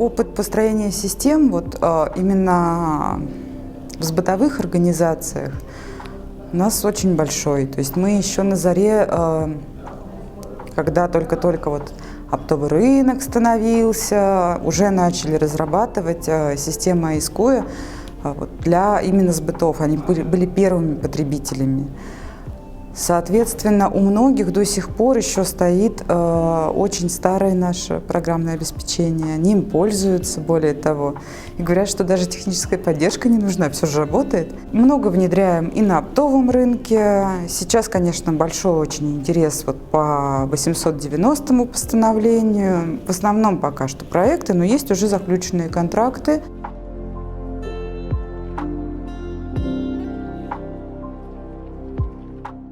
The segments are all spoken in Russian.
Опыт построения систем именно в бытовых организациях у нас очень большой. То есть мы еще на заре, когда только-только оптовый рынок становился, уже начали разрабатывать систему АИСКОЯ для именно сбытов. Они были первыми потребителями. Соответственно, у многих до сих пор еще стоит очень старое наше программное обеспечение. Они им пользуются, более того. И говорят, что даже техническая поддержка не нужна, все же работает. Много внедряем и на оптовом рынке. Сейчас, конечно, большой очень интерес по 890 постановлению. В основном пока что проекты, но есть уже заключенные контракты.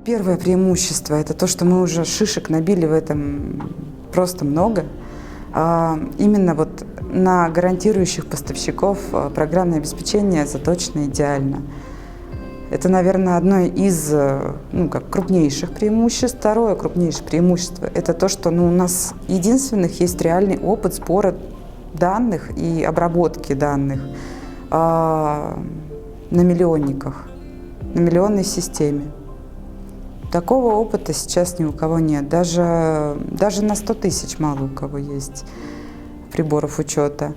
Первое преимущество – это то, что мы уже шишек набили в этом просто много. Именно на гарантирующих поставщиков программное обеспечение заточено идеально. Это, наверное, одно из крупнейших преимуществ. Второе крупнейшее преимущество – это то, что у нас единственных есть реальный опыт сбора данных и обработки данных на миллионниках, на миллионной системе. Такого опыта сейчас ни у кого нет. Даже на 100 тысяч мало у кого есть приборов учета.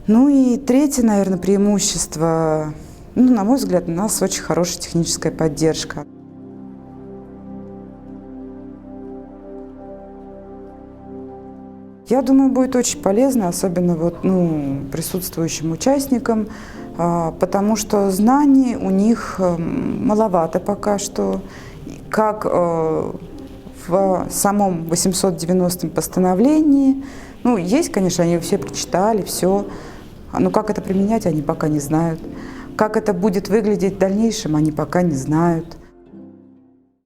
Ну и третье, наверное, преимущество, на мой взгляд, у нас очень хорошая техническая поддержка. Я думаю, будет очень полезно, особенно присутствующим участникам, потому что знаний у них маловато пока что. Как в самом 890 постановлении. Есть, конечно, они все прочитали, все. Но как это применять, они пока не знают. Как это будет выглядеть в дальнейшем, они пока не знают.